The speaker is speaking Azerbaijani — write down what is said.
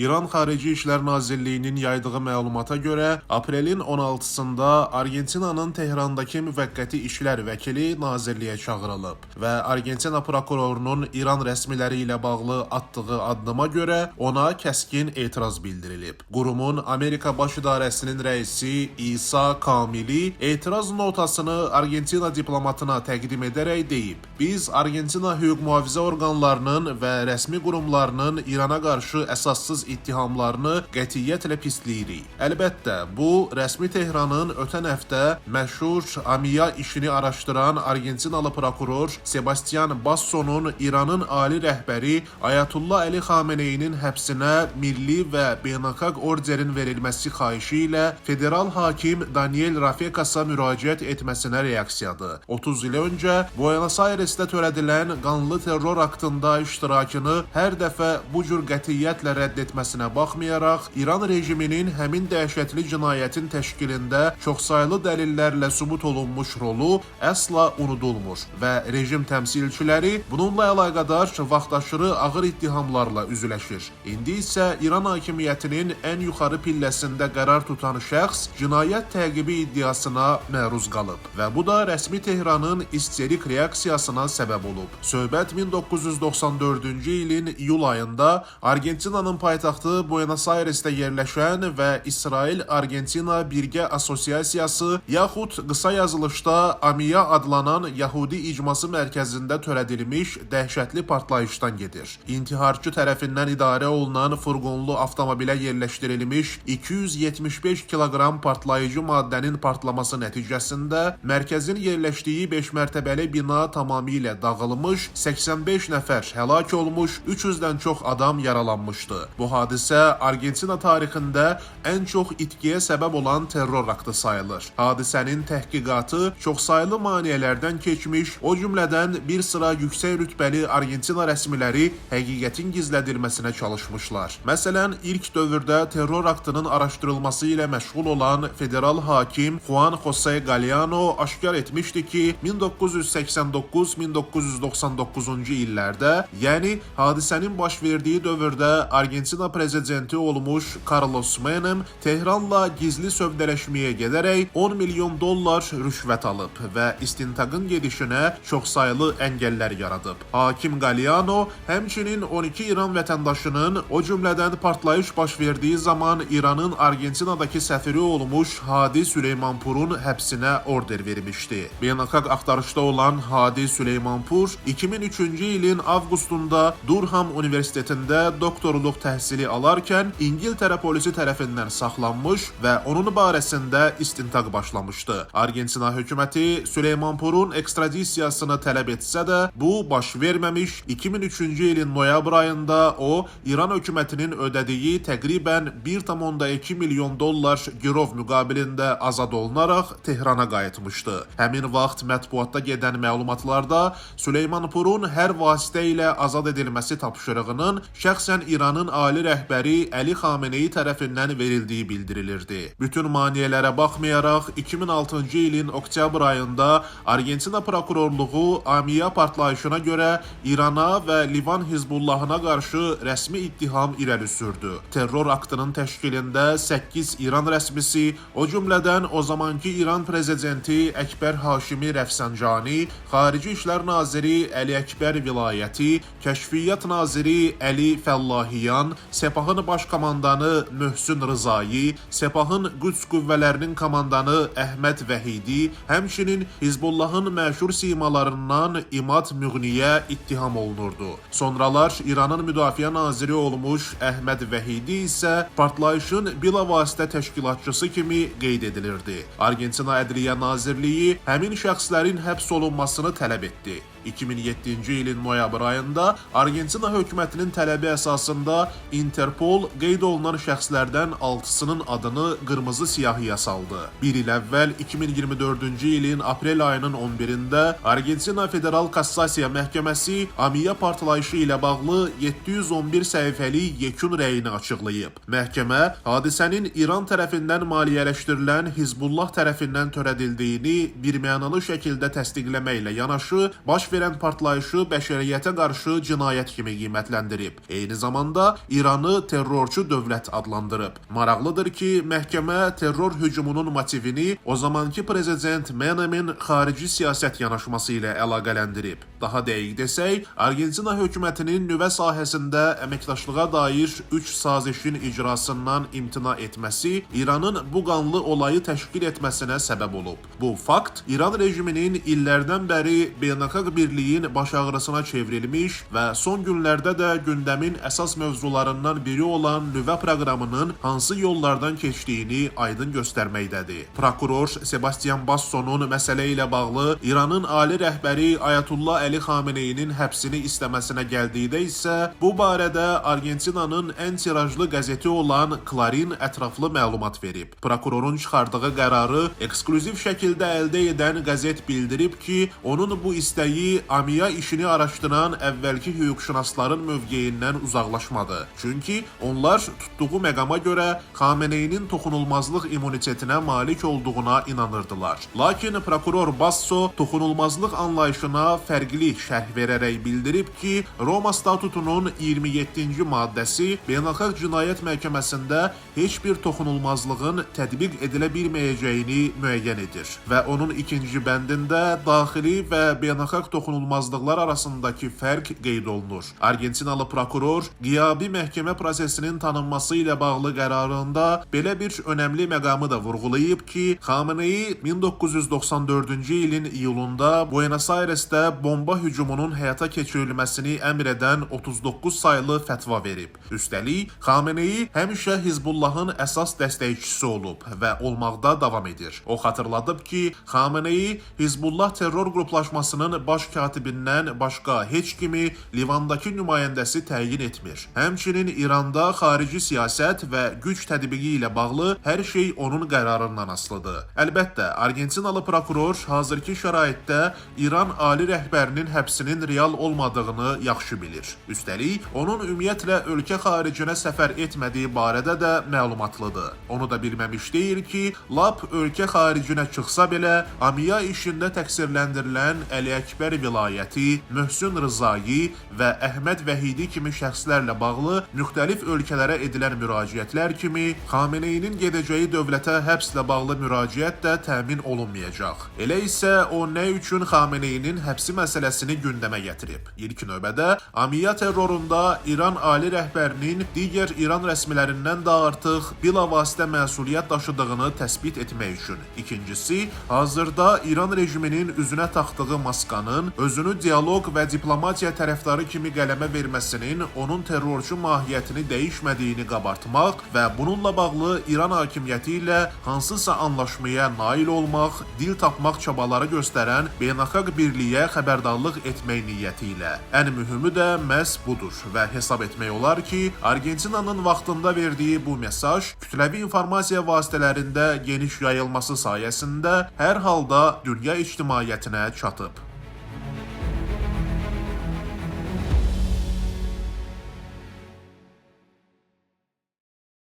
İran Xarici İşlər Nazirliyinin yaydığı məlumata görə, aprelin 16-sında Argentinanın Tehrandakı müvəqqəti işlər vəkili nazirliyə çağırılıb və Argentina prokurorunun İran rəsmiləri ilə bağlı atdığı addıma görə ona kəskin etiraz bildirilib. Qurumun Amerika Baş İdarəsinin rəisi İsa Kamili etiraz notasını Argentina diplomatına təqdim edərək deyib: "Biz Argentina hüquq mühafizə orqanlarının və rəsmi qurumlarının İrana qarşı əsassız ittihamlarını qətiyyətlə pisləyirik. Əlbəttə, bu, rəsmi Tehranın ötən həftə məşhur Amiya işini araşdıran Argentinalı prokuror Sebastian Bassonun İranın ali rəhbəri Ayatullah Əli Xameneyinin həbsinə milli və beynəlxalq orderin verilməsi xahişi ilə federal hakim Daniel Rafekasa müraciət etməsinə reaksiyadır. 30 il öncə Buenos Airesdə törədilən qanlı terror aktında iştirakını hər dəfə bu cür qətiyyətlə rədd etməsinə baxmayaraq, İran rejiminin həmin dəhşətli cinayətin təşkilində çoxsaylı dəlillərlə sübut olunmuş rolu əsla unudulmur və rejim təmsilçiləri bununla əlaqədar vaxtaşırı ağır ittihamlarla üzləşir. İndi isə İran hakimiyyətinin ən yuxarı pilləsində qərar tutan şəxs cinayət təqibi iddiasına məruz qalıb və bu da rəsmi Tehranın isterik reaksiyasına səbəb olub. Söhbət 1994-cü ilin iyul ayında Argentinanın paytaxtı Buenos Airesdə yerləşən və İsrail-Argentina Birgə Assosiasiyası yaxud qısa yazılışda Amiya adlanan Yahudi icması mərkəzində törədilmiş dəhşətli partlayışdan gedir. İntiharçı tərəfindən idarə olunan furqonlu avtomobilə yerləşdirilmiş 275 kiloqram partlayıcı maddənin partlaması nəticəsində mərkəzin yerləşdiyi 5 mərtəbəli bina tamamilə dağılmış, 85 nəfər həlak olmuş, 300-dən çox adam yaralanmışdı. Bu hadisə Argentina tarixində ən çox itkiyə səbəb olan terror aktı sayılır. Hadisənin təhqiqatı çoxsaylı maneələrdən keçmiş, o cümlədən bir sıra yüksək rütbəli Argentina rəsmiləri həqiqətin gizlədilməsinə çalışmışlar. Məsələn, ilk dövrdə terror aktının araşdırılması ilə məşğul olan federal hakim Juan José Galeano aşkar etmişdi ki, 1989-1999-cu illərdə, yəni hadisənin baş verdiyi dövrdə Argentina prezidenti olmuş Carlos Menem Tehranla gizli sövdələşməyə gedərək 10 milyon dollar rüşvət alıb və istintaqın gedişinə çoxsaylı əngəllər yaradıb. Hakim Galeano həmçinin 12 İran vətəndaşının, o cümlədən partlayış baş verdiyi zaman İranın Argentinadakı səfiri olmuş Hadi Süleymanpurun həbsinə order vermişdi. Beynəlxalq axtarışda olan Hadi Süleymanpur 2003-cü ilin avqustunda Durham Universitetində doktorluq təhsili alarkən İngiltərə polisi tərəfindən saxlanmış və onun barəsində istintaq başlamışdı. Argentina hökuməti Süleymanpurun ekstradisiyasını tələb etsə də, bu baş verməmiş. 2003-cü ilin noyabr ayında o, İran hökumətinin ödədiyi təqribən 1,2 milyon dollar girov müqabilində azad olunaraq Tehrana qayıtmışdı. Həmin vaxt mətbuatda gedən məlumatlarda Süleymanpurun hər vasitə ilə azad edilməsi tapşırığının şəxsən İranın ali rəhbəri Əli Xameneyi tərəfindən verildiyi bildirilirdi. Bütün maneələrə baxmayaraq 2006-cı ilin oktyabr ayında Argentina prokurorluğu Amiya partlayışına görə İrana və Livan Hizbullahına qarşı rəsmi ittiham irəli sürdü. Terror aktının təşkilində 8 İran rəsmisi, o cümlədən o zamanki İran prezidenti Əkbər Haşimi Rəfsanjani, Xarici İşlər naziri Əli Əkbər Vilayəti, Kəşfiyyat naziri Əli Fəllahiyan, Sepahın baş komandanı Möhsün Rızayı, Sepahın Qüds qüvvələrinin komandanı Əhməd Vəhidi, həmçinin Hizbullahın məşhur simalarından İmad Müğniyə ittiham olunurdu. Sonralar İranın müdafiə naziri olmuş Əhməd Vəhidi isə partlayışın bilavasitə təşkilatçısı kimi qeyd edilirdi. Argentina Ədliyyə Nazirliyi həmin şəxslərin həbs olunmasını tələb etdi. 2007-ci ilin noyabr ayında Argentina hökumətinin tələbi əsasında Interpol qeyd olunan şəxslərdən 6-sının adını qırmızı siyahıya saldı. Bir il əvvəl 2024-cü ilin aprel ayının 11-də Argentina Federal Kassasiya Məhkəməsi Amiya partlayışı ilə bağlı 711 səhifəlik yekun rəyini açıqlayıb. Məhkəmə hadisənin İran tərəfindən maliyyələşdirilən Hizbullah tərəfindən törədildiyini birmənalı şəkildə təsdiqləməklə yanaşı, baş verən partlayışı bəşəriyyətə qarşı cinayət kimi qiymətləndirib. Eyni zamanda İranı terrorçu dövlət adlandırıb. Maraqlıdır ki, məhkəmə terror hücumunun motivini o zamanki prezident Menem'in xarici siyasət yanaşması ilə əlaqələndirib. Daha dəqiq desək, Argentina hökumətinin nüvə sahəsində əməkdaşlığa dair 3 sazişin icrasından imtina etməsi İranın bu qanlı olayı təşkil etməsinə səbəb olub. Bu fakt İran rejiminin illərdən bəri beynəlxalq birliyin baş ağrısına çevrilmiş və son günlərdə də gündəmin əsas mövzularından biri olan nüvə proqramının hansı yollardan keçdiyini aydın göstərməkdədir. Prokuror Sebastian Bassonun məsələ ilə bağlı İranın ali rəhbəri Ayatullah Əli Xameneyinin həbsini istəməsinə gəldikdə isə bu barədə Argentinanın ən tirajlı qəzeti olan Clarín ətraflı məlumat verib. Prokurorun çıxardığı qərarı eksklüziv şəkildə əldə edən qəzet bildirib ki, onun bu istəyi Amiya işini araşdıran əvvəlki hüquqşünasların mövqeyindən uzaqlaşmadı. Çünki onlar tutduğu məqama görə Xameneyinin toxunulmazlıq immunitetinə malik olduğuna inanırdılar. Lakin prokuror Basso toxunulmazlıq anlayışına fərqli şərh verərək bildirib ki, Roma statutunun 27-ci maddəsi Beynəlxalq Cinayət Məhkəməsində heç bir toxunulmazlığın tətbiq edilə bilməyəcəyini müəyyən edir və onun ikinci bəndində daxili və beynəlxalq toxunulmazlıqlar arasındakı fərq qeyd olunur. Argentinalı prokuror qiyabi məhkəmə prosesinin tanınması ilə bağlı qərarında belə bir önəmli məqamı da vurğulayıb ki, Xameneyi 1994-cü ilin iyulunda Buenos Airesdə bomba hücumunun həyata keçirilməsini əmr edən 39 saylı fətva verib. Üstəlik, Xameneyi həmişə Hizbullahın əsas dəstəkçisi olub və olmaqda davam edir. O xatırladıb ki, Xameneyi Hizbullah terror qruplaşmasının baş katibindən başqa heç kimi Livandakı nümayəndəsi təyin etmir. Həmçinin İranda xarici siyasət və güc tətbiqi ilə bağlı hər şey onun qərarından asılıdır. Əlbəttə, Argentinalı prokuror hazırki şəraitdə İran ali rəhbərinin həbsinin real olmadığını yaxşı bilir. Üstəlik, onun ümumiyyətlə ölkə xaricinə səfər etmədiyi barədə də məlumatlıdır. Onu da bilməmiş deyil ki, lap ölkə xaricinə çıxsa belə, Amiya işində təqsirləndirilən Əli Əkbər vilayəti, Möhsün Rızayı və Əhməd Vəhidi kimi şəxslərlə bağlı müxtəlif ölkələrə edilən müraciətlər kimi Xameneyinin gedəcəyi dövlətə həbslə bağlı müraciət də təmin olunmayacaq. Elə isə o nə üçün Xameneyinin həbsi məsələsini gündəmə gətirib? İlk növbədə Amiya terrorunda İran ali rəhbərinin digər İran rəsmilərindən də artıq bilavasitə məsuliyyət daşıdığını təsbit etmək üçün. İkincisi, hazırda İran rejiminin üzünə taxdığı maskanın özünü dialoq və diplomatiya tərəfdarı kimi qələmə verməsinin onun terrorçu mahiyyətini dəyişmədiyini qabartmaq və bununla bağlı İran hakimiyyəti ilə hansısa anlaşmaya nail olmaq, dil tapmaq çabaları göstərən beynəlxalq birliyə xəbərdarlıq etmək niyyəti ilə. Ən mühümü də məhz budur və hesab etmək olar ki, Argentinanın vaxtında verdiyi bu mesaj kütləvi informasiya vasitələrində geniş yayılması sayəsində hər halda dünya ictimaiyyətinə çatıb.